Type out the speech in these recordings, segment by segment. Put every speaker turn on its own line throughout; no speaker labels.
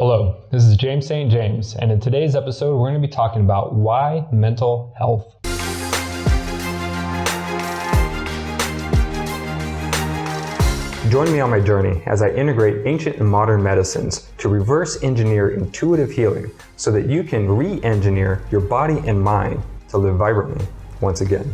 Hello, this is James St. James, and in today's episode, we're going to be talking about why mental health. Join me on my journey as I integrate ancient and modern medicines to reverse engineer intuitive healing so that you can re-engineer your body and mind to live vibrantly once again.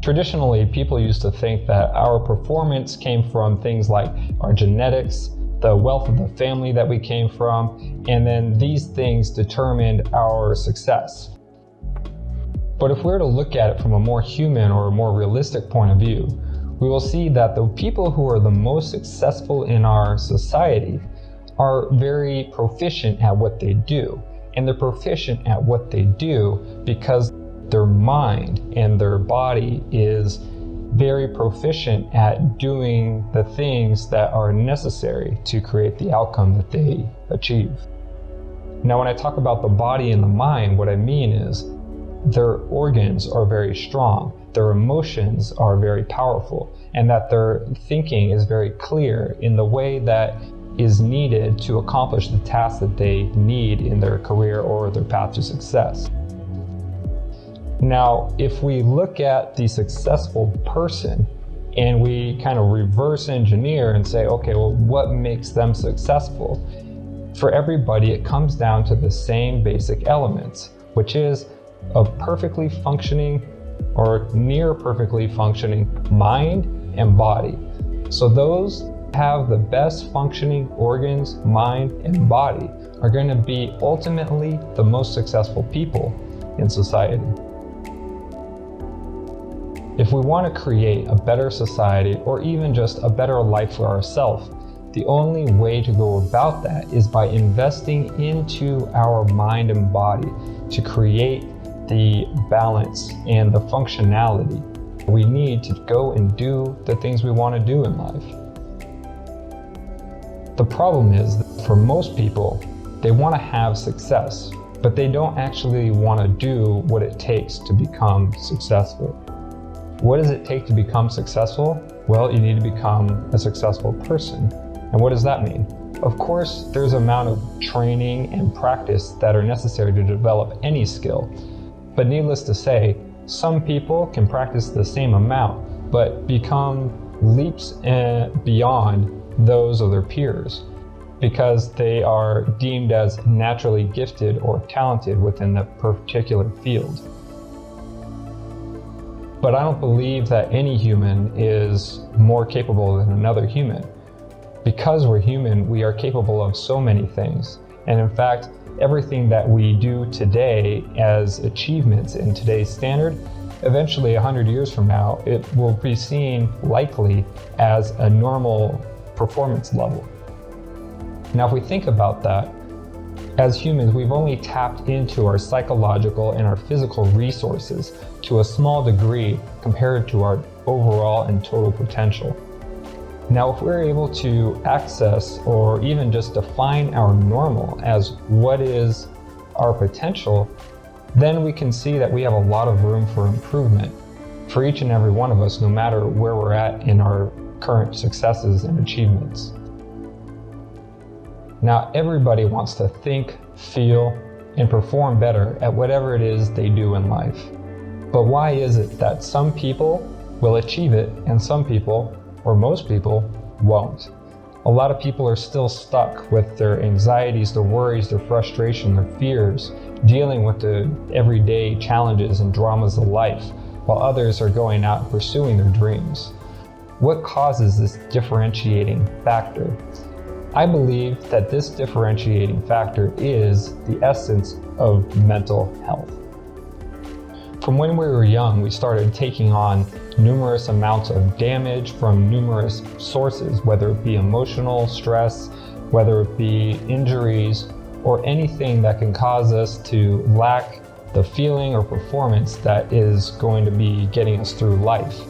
Traditionally, people used to think that our performance came from things like our genetics, the wealth of the family that we came from, and then these things determined our success. But if we were to look at it from a more human or a more realistic point of view, we will see that the people who are the most successful in our society are very proficient at what they do. And they're proficient at what they do because their mind and their body is very proficient at doing the things that are necessary to create the outcome that they achieve. Now, when I talk about the body and the mind, what I mean is their organs are very strong, their emotions are very powerful, and that their thinking is very clear in the way that is needed to accomplish the tasks that they need in their career or their path to success. Now, if we look at the successful person and we kind of reverse engineer and say, okay, well, what makes them successful? For everybody, it comes down to the same basic elements, which is a perfectly functioning or near perfectly functioning mind and body. So those have the best functioning organs, mind, and body are going to be ultimately the most successful people in society. If we want to create a better society or even just a better life for ourselves, the only way to go about that is by investing into our mind and body to create the balance and the functionality we need to go and do the things we want to do in life. The problem is that for most people, they want to have success, but they don't actually want to do what it takes to become successful. What does it take to become successful? Well, you need to become a successful person. And what does that mean? Of course, there's an amount of training and practice that are necessary to develop any skill. But needless to say, some people can practice the same amount, but become leaps beyond those of their peers because they are deemed as naturally gifted or talented within that particular field. But I don't believe that any human is more capable than another human. Because we're human, we are capable of so many things. And in fact, everything that we do today as achievements in today's standard, eventually 100 years from now, it will be seen likely as a normal performance level. Now, if we think about that, as humans, we've only tapped into our psychological and our physical resources to a small degree compared to our overall and total potential. Now, if we're able to access or even just define our normal as what is our potential, then we can see that we have a lot of room for improvement for each and every one of us, no matter where we're at in our current successes and achievements. Now, everybody wants to think, feel, and perform better at whatever it is they do in life. But why is it that some people will achieve it and some people, or most people, won't? A lot of people are still stuck with their anxieties, their worries, their frustration, their fears, dealing with the everyday challenges and dramas of life, while others are going out and pursuing their dreams. What causes this differentiating factor? I believe that this differentiating factor is the essence of mental health. From when we were young, we started taking on numerous amounts of damage from numerous sources, whether it be emotional stress, whether it be injuries, or anything that can cause us to lack the feeling or performance that is going to be getting us through life.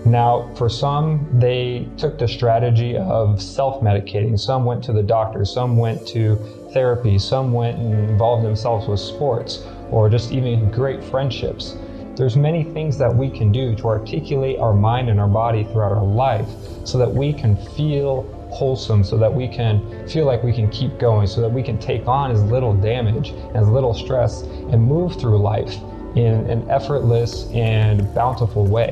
Now, for some, they took the strategy of self-medicating. Some went to the doctor, some went to therapy, some went and involved themselves with sports, or just even great friendships. There's many things that we can do to articulate our mind and our body throughout our life so that we can feel wholesome, so that we can feel like we can keep going, so that we can take on as little damage, as little stress, and move through life in an effortless and bountiful way.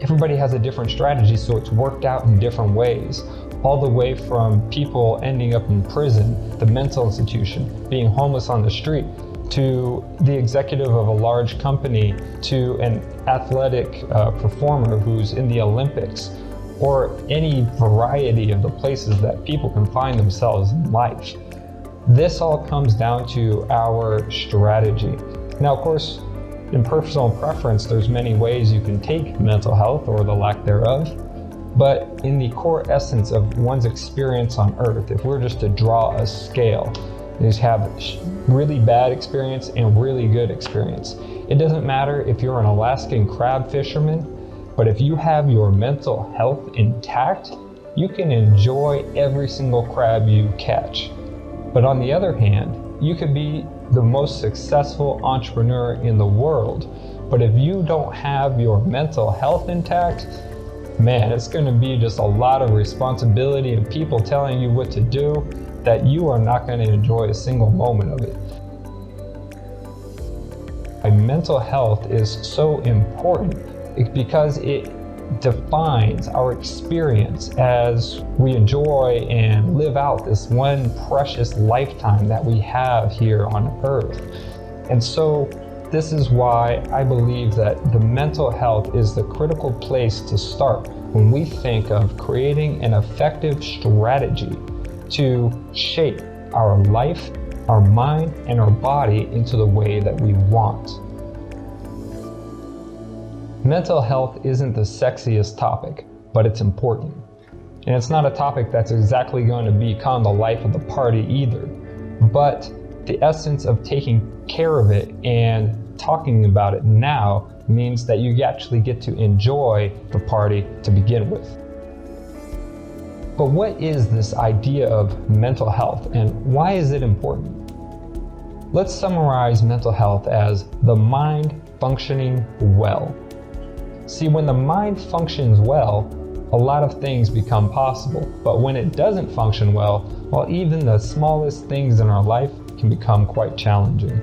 Everybody has a different strategy, so it's worked out in different ways. All the way from people ending up in prison, the mental institution, being homeless on the street, to the executive of a large company, to an athletic performer who's in the Olympics, or any variety of the places that people can find themselves in life. This all comes down to our strategy. Now, of course, in personal preference, there's many ways you can take mental health or the lack thereof. But in the core essence of one's experience on Earth, if we're just to draw a scale, is have really bad experience and really good experience. It doesn't matter if you're an Alaskan crab fisherman, but if you have your mental health intact, you can enjoy every single crab you catch. But on the other hand, you could be the most successful entrepreneur in the world, but if you don't have your mental health intact, man, it's going to be just a lot of responsibility and people telling you what to do that you are not going to enjoy a single moment of it. Mental health is so important because it defines our experience as we enjoy and live out this one precious lifetime that we have here on Earth. And so this is why I believe that the mental health is the critical place to start when we think of creating an effective strategy to shape our life, our mind, and our body into the way that we want. Mental health isn't the sexiest topic, but it's important. And it's not a topic that's exactly going to become the life of the party either. But the essence of taking care of it and talking about it now means that you actually get to enjoy the party to begin with. But what is this idea of mental health and why is it important? Let's summarize mental health as the mind functioning well. See, when the mind functions well, a lot of things become possible. But when it doesn't function well, even the smallest things in our life can become quite challenging.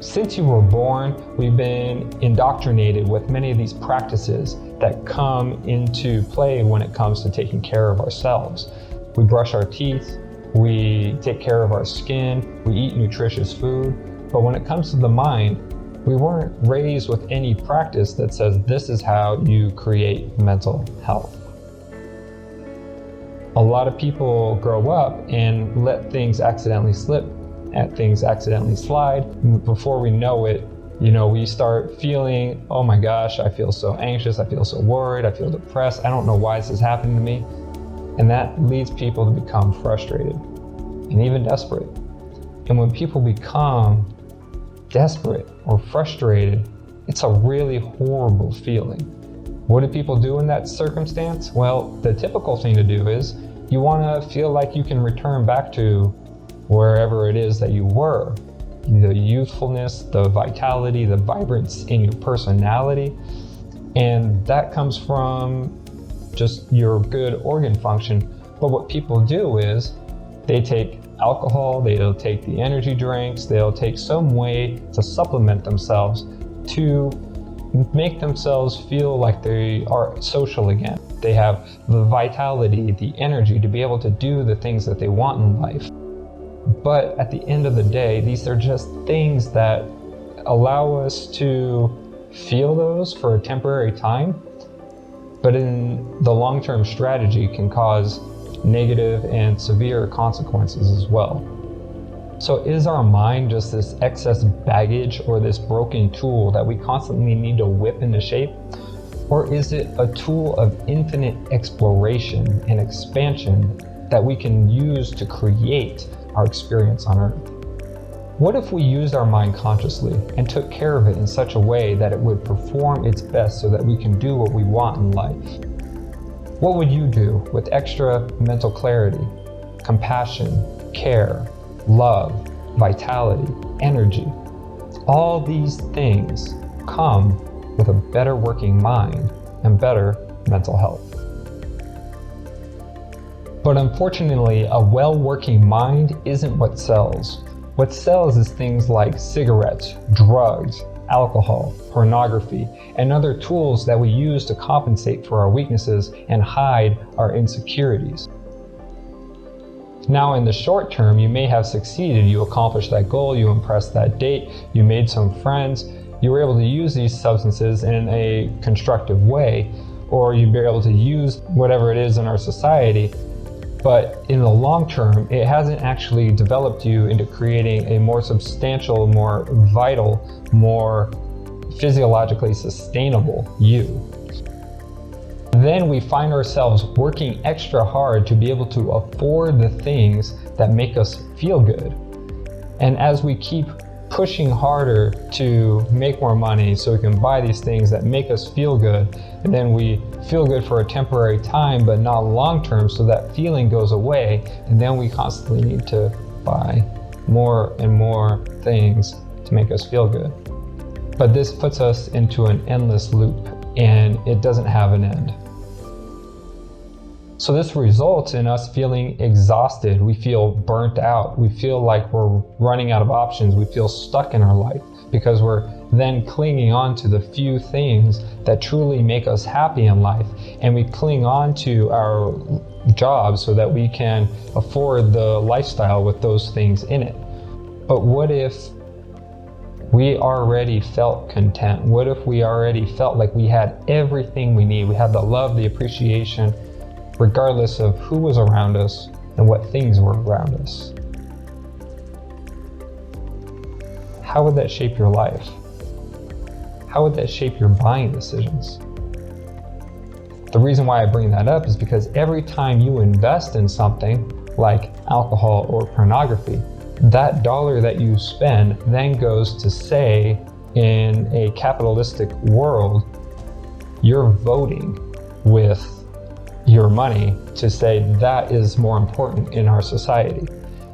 Since you were born, we've been indoctrinated with many of these practices that come into play when it comes to taking care of ourselves. We brush our teeth, we take care of our skin, we eat nutritious food. But when it comes to the mind, we weren't raised with any practice that says this is how you create mental health. A lot of people grow up and let things accidentally slip, and things accidentally slide. Before we know it, we start feeling, oh my gosh, I feel so anxious, I feel so worried, I feel depressed, I don't know why this is happening to me. And that leads people to become frustrated and even desperate. And when people become desperate or frustrated, it's a really horrible feeling. What do people do in that circumstance? Well, the typical thing to do is you want to feel like you can return back to wherever it is that you were. The youthfulness, the vitality, the vibrance in your personality. And that comes from just your good organ function. But what people do is they take alcohol, they'll take the energy drinks, they'll take some way to supplement themselves to make themselves feel like they are social again. They have the vitality, the energy to be able to do the things that they want in life. But at the end of the day, these are just things that allow us to feel those for a temporary time, but in the long-term strategy can cause negative and severe consequences as well. So is our mind just this excess baggage or this broken tool that we constantly need to whip into shape? Or is it a tool of infinite exploration and expansion that we can use to create our experience on Earth? What if we used our mind consciously and took care of it in such a way that it would perform its best so that we can do what we want in life? What would you do with extra mental clarity, compassion, care, love, vitality, energy. All these things come with a better working mind and better mental health. But unfortunately, a well-working mind isn't what sells. What sells is things like cigarettes, drugs, alcohol, pornography, and other tools that we use to compensate for our weaknesses and hide our insecurities. Now, in the short term, you may have succeeded. You accomplished that goal, you impressed that date, you made some friends, you were able to use these substances in a constructive way, or you'd be able to use whatever it is in our society. But in the long term, it hasn't actually developed you into creating a more substantial, more vital, more physiologically sustainable you. Then we find ourselves working extra hard to be able to afford the things that make us feel good. And as we keep pushing harder to make more money so we can buy these things that make us feel good, and then we feel good for a temporary time but not long term, so that feeling goes away, and then we constantly need to buy more and more things to make us feel good. But this puts us into an endless loop, and it doesn't have an end. So this results in us feeling exhausted. We feel burnt out. We feel like we're running out of options. We feel stuck in our life because we're then clinging on to the few things that truly make us happy in life. And we cling on to our jobs so that we can afford the lifestyle with those things in it. But what if we already felt content? What if we already felt like we had everything we need? We had the love, the appreciation, regardless of who was around us and what things were around us. How would that shape your life? How would that shape your buying decisions? The reason why I bring that up is because every time you invest in something like alcohol or pornography, that dollar that you spend then goes to say, in a capitalistic world, you're voting with your money to say that is more important in our society.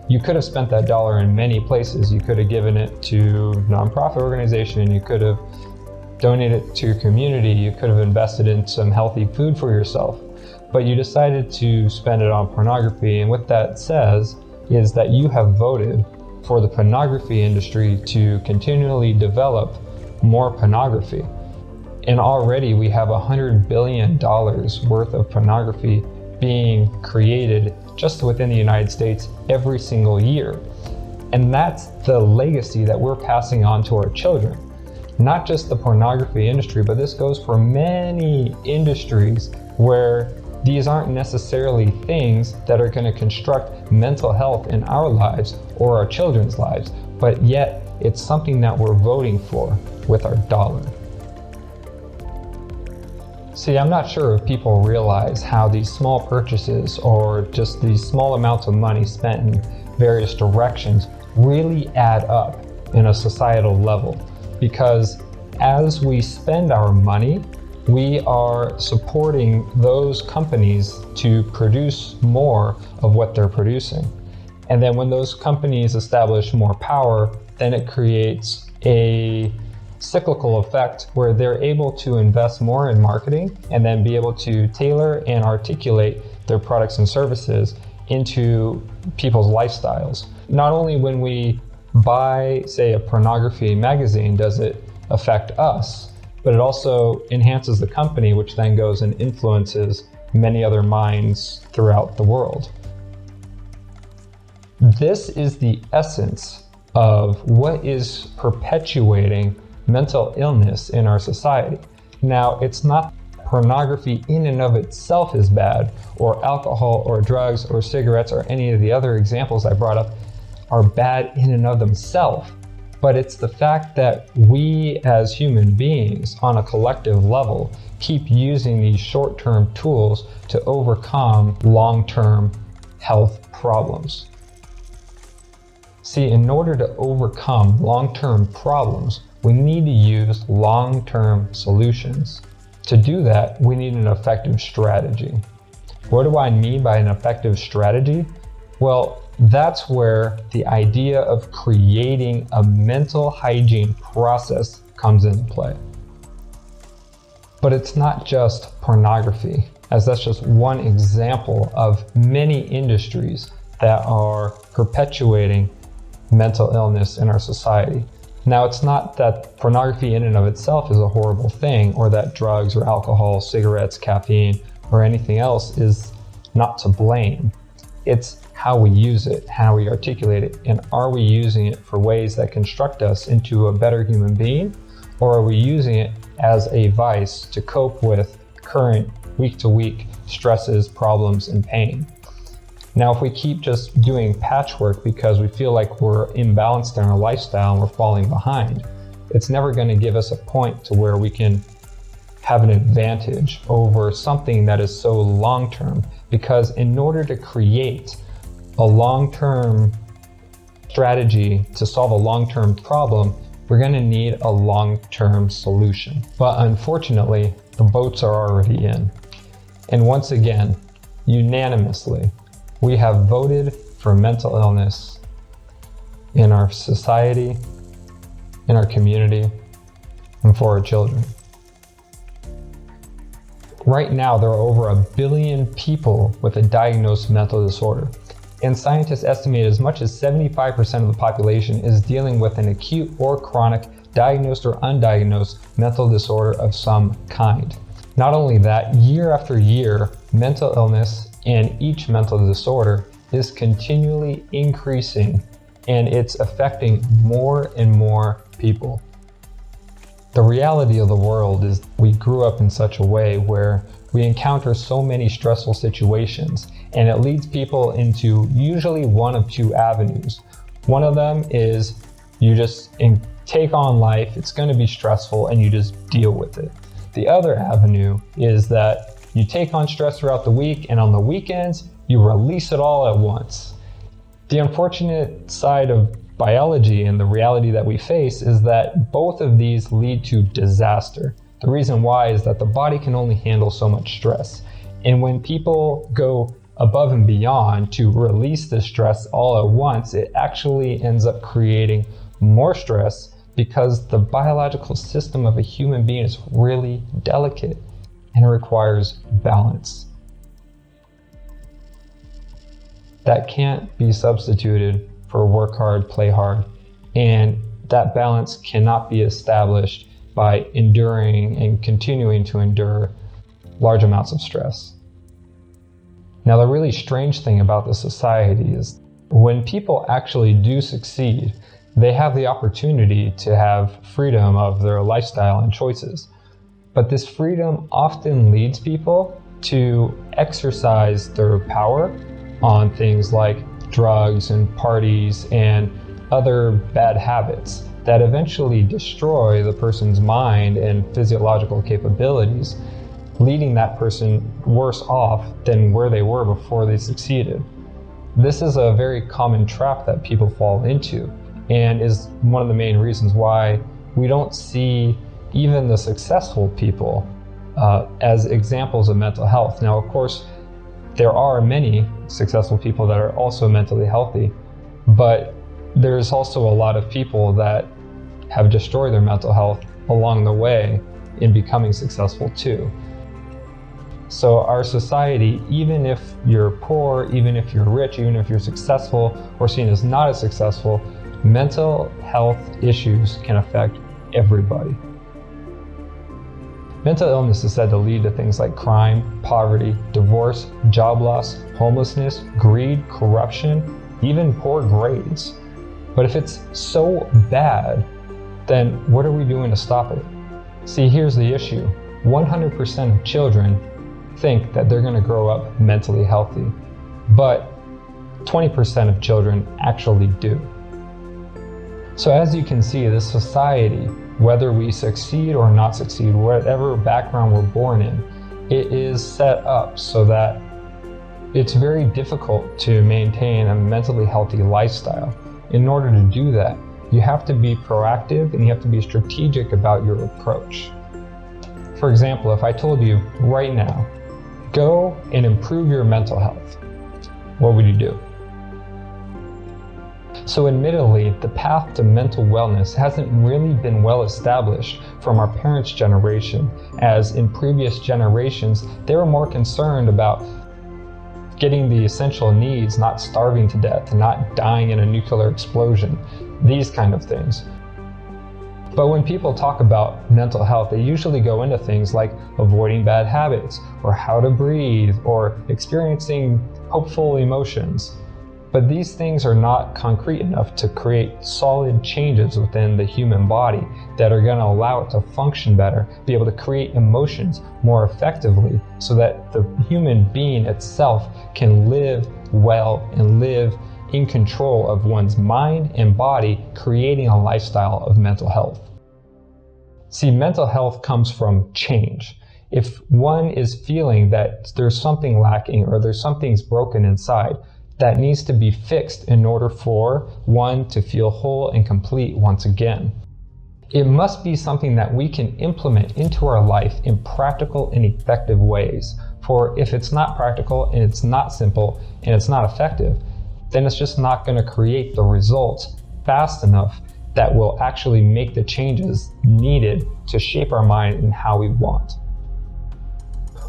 You could have spent that dollar in many places. You could have given it to a nonprofit organization. You could have donated it to your community. You could have invested in some healthy food for yourself. But you decided to spend it on pornography. And what that says is that you have voted for the pornography industry to continually develop more pornography. And already we have $100 billion worth of pornography being created just within the United States every single year. And that's the legacy that we're passing on to our children. Not just the pornography industry, but this goes for many industries where these aren't necessarily things that are going to construct mental health in our lives or our children's lives, but yet it's something that we're voting for with our dollar. See, I'm not sure if people realize how these small purchases or just these small amounts of money spent in various directions really add up in a societal level. Because as we spend our money, we are supporting those companies to produce more of what they're producing. And then when those companies establish more power, then it creates a cyclical effect where they're able to invest more in marketing and then be able to tailor and articulate their products and services into people's lifestyles. Not only when we buy, say, a pornography magazine does it affect us, but it also enhances the company, which then goes and influences many other minds throughout the world. This is the essence of what is perpetuating mental illness in our society. Now, it's not pornography in and of itself is bad, or alcohol or drugs or cigarettes or any of the other examples I brought up are bad in and of themselves, but it's the fact that we as human beings on a collective level keep using these short-term tools to overcome long-term health problems. See, in order to overcome long-term problems, we need to use long-term solutions. To do that, we need an effective strategy. What do I mean by an effective strategy? Well, That's where the idea of creating a mental hygiene process comes into play. But it's not just pornography, as that's just one example of many industries that are perpetuating mental illness in our society. Now, it's not that pornography in and of itself is a horrible thing, or that drugs or alcohol, cigarettes, caffeine, or anything else is not to blame. It's how we use it, how we articulate it, and are we using it for ways that construct us into a better human being, or are we using it as a vice to cope with current week-to-week stresses, problems, and pain? Now, if we keep just doing patchwork because we feel like we're imbalanced in our lifestyle and we're falling behind, it's never going to give us a point to where we can have an advantage over something that is so long-term. Because in order to create a long-term strategy to solve a long-term problem, we're going to need a long-term solution. But unfortunately, the votes are already in. And once again, unanimously, we have voted for mental illness in our society, in our community, and for our children. Right now, there are over 1 billion people with a diagnosed mental disorder, and scientists estimate as much as 75% of the population is dealing with an acute or chronic, diagnosed or undiagnosed mental disorder of some kind. Not only that, year after year, mental illness and each mental disorder is continually increasing, and it's affecting more and more people. The reality of the world is we grew up in such a way where we encounter so many stressful situations, and it leads people into usually one of two avenues. One of them is you just take on life, it's going to be stressful, and you just deal with it. The other avenue is that you take on stress throughout the week, and on the weekends, you release it all at once. The unfortunate side of biology and the reality that we face is that both of these lead to disaster. The reason why is that the body can only handle so much stress. And when people go above and beyond to release the stress all at once, it actually ends up creating more stress because the biological system of a human being is really delicate and it requires balance. That can't be substituted for work hard, play hard, and that balance cannot be established by enduring and continuing to endure large amounts of stress. Now, the really strange thing about this society is when people actually do succeed, they have the opportunity to have freedom of their lifestyle and choices. But this freedom often leads people to exercise their power on things like drugs and parties and other bad habits that eventually destroy the person's mind and physiological capabilities, leading that person worse off than where they were before they succeeded. This is a very common trap that people fall into, and is one of the main reasons why we don't see even the successful people as examples of mental health. Now, of course, there are many successful people that are also mentally healthy, but there's also a lot of people that have destroyed their mental health along the way in becoming successful too. So our society, even if you're poor, even if you're rich, even if you're successful or seen as not as successful, mental health issues can affect everybody. Mental illness is said to lead to things like crime, poverty, divorce, job loss, homelessness, greed, corruption, even poor grades. But if it's so bad, then what are we doing to stop it? See, here's the issue. 100% of children think that they're going to grow up mentally healthy, but 20% of children actually do. So as you can see, this society, whether we succeed or not succeed, whatever background we're born in, it is set up so that it's very difficult to maintain a mentally healthy lifestyle. In order to do that, you have to be proactive and you have to be strategic about your approach. For example, if I told you right now, go and improve your mental health, what would you do? So admittedly, the path to mental wellness hasn't really been well established from our parents' generation, as in previous generations, they were more concerned about getting the essential needs, not starving to death, not dying in a nuclear explosion, these kind of things. But when people talk about mental health, they usually go into things like avoiding bad habits, or how to breathe, or experiencing hopeful emotions. But these things are not concrete enough to create solid changes within the human body that are going to allow it to function better, be able to create emotions more effectively, so that the human being itself can live well and live in control of one's mind and body, creating a lifestyle of mental health. See, mental health comes from change. If one is feeling that there's something lacking or there's something's broken inside, that needs to be fixed in order for one to feel whole and complete once again. It must be something that we can implement into our life in practical and effective ways. For if it's not practical and it's not simple and it's not effective, then it's just not going to create the results fast enough that will actually make the changes needed to shape our mind in how we want.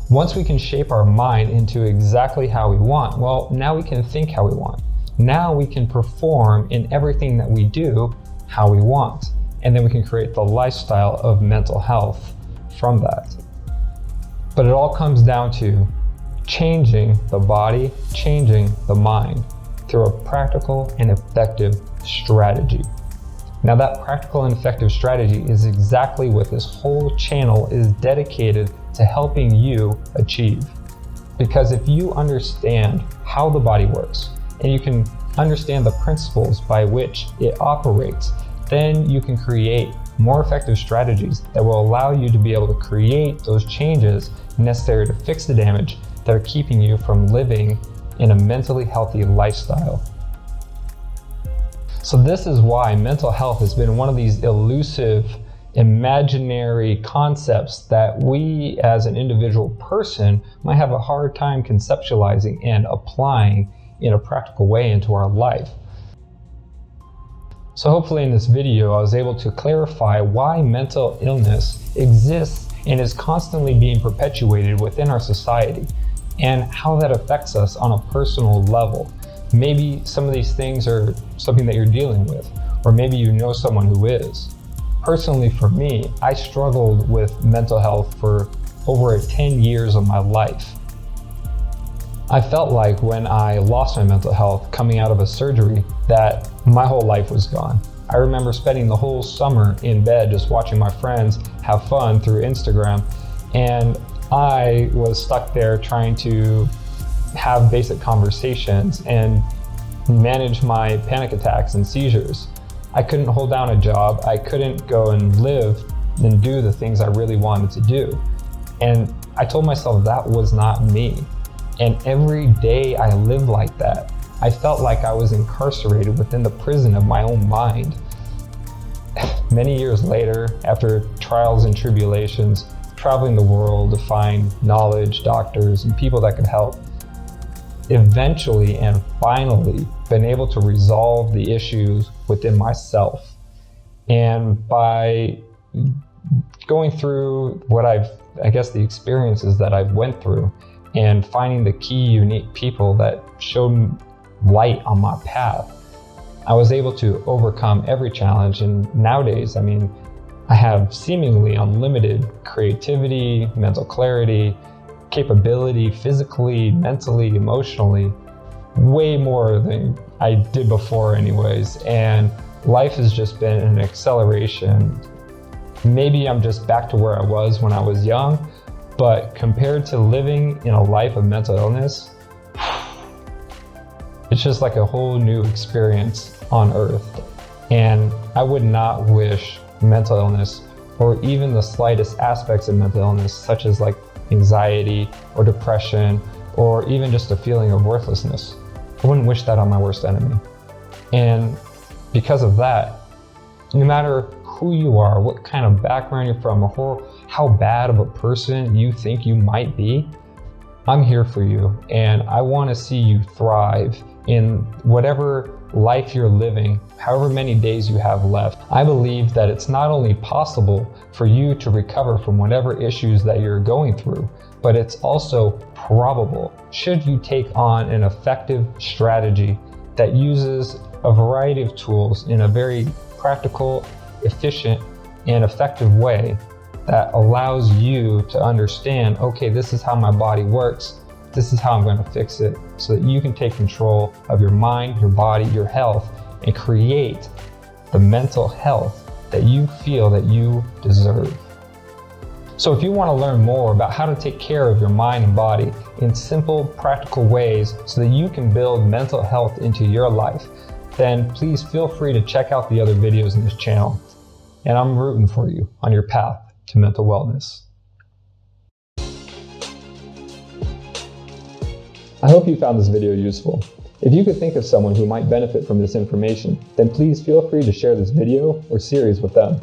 Once we can shape our mind into exactly how we want, well, now we can think how we want. Now we can perform in everything that we do how we want. And then we can create the lifestyle of mental health from that. But it all comes down to changing the body, changing the mind through a practical and effective strategy. Now that practical and effective strategy is exactly what this whole channel is dedicated to helping you achieve. Because if you understand how the body works and you can understand the principles by which it operates, then you can create more effective strategies that will allow you to be able to create those changes necessary to fix the damage that are keeping you from living in a mentally healthy lifestyle. So this is why mental health has been one of these elusive, imaginary concepts that we as an individual person might have a hard time conceptualizing and applying in a practical way into our life. So hopefully in this video I was able to clarify why mental illness exists and is constantly being perpetuated within our society, and how that affects us on a personal level. Maybe some of these things are something that you're dealing with, or maybe you know someone who is. Personally for me, I struggled with mental health for over 10 years of my life. I felt like when I lost my mental health coming out of a surgery that my whole life was gone. I remember spending the whole summer in bed just watching my friends have fun through Instagram, and I was stuck there trying to have basic conversations and manage my panic attacks and seizures. I couldn't hold down a job. I couldn't go and live and do the things I really wanted to do. And I told myself that was not me. And every day I lived like that. I felt like I was incarcerated within the prison of my own mind. Many years later, after trials and tribulations, traveling the world to find knowledge, doctors, and people that could help, eventually and finally been able to resolve the issues within myself. And by going through what the experiences that I've went through, and finding the key unique people that showed light on my path, I was able to overcome every challenge. And nowadays, I have seemingly unlimited creativity, mental clarity, capability, physically, mentally, emotionally, way more than I did before anyways. And life has just been an acceleration. Maybe I'm just back to where I was when I was young, but compared to living in a life of mental illness, it's just like a whole new experience on earth. And I would not wish mental illness, or even the slightest aspects of mental illness, such as like anxiety or depression, or even just a feeling of worthlessness. I wouldn't wish that on my worst enemy. And because of that, no matter who you are, what kind of background you're from, or how bad of a person you think you might be, I'm here for you. And I want to see you thrive in whatever life you're living, however many days you have left, I believe that it's not only possible for you to recover from whatever issues that you're going through, but it's also probable should you take on an effective strategy that uses a variety of tools in a very practical, efficient, and effective way that allows you to understand, okay, this is how my body works, this is how I'm going to fix it, so that you can take control of your mind, your body, your health, and create the mental health that you feel that you deserve. So if you want to learn more about how to take care of your mind and body in simple, practical ways so that you can build mental health into your life, then please feel free to check out the other videos in this channel. And I'm rooting for you on your path to mental wellness. I hope you found this video useful. If you could think of someone who might benefit from this information, then please feel free to share this video or series with them.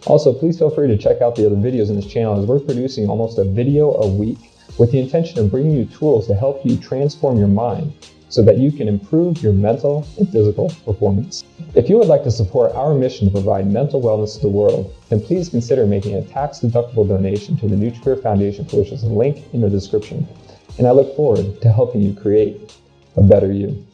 Also, please feel free to check out the other videos in this channel, as we're producing almost a video a week with the intention of bringing you tools to help you transform your mind so that you can improve your mental and physical performance. If you would like to support our mission to provide mental wellness to the world, then please consider making a tax-deductible donation to the NutriCare Foundation, for which is a link in the description. And I look forward to helping you create a better you.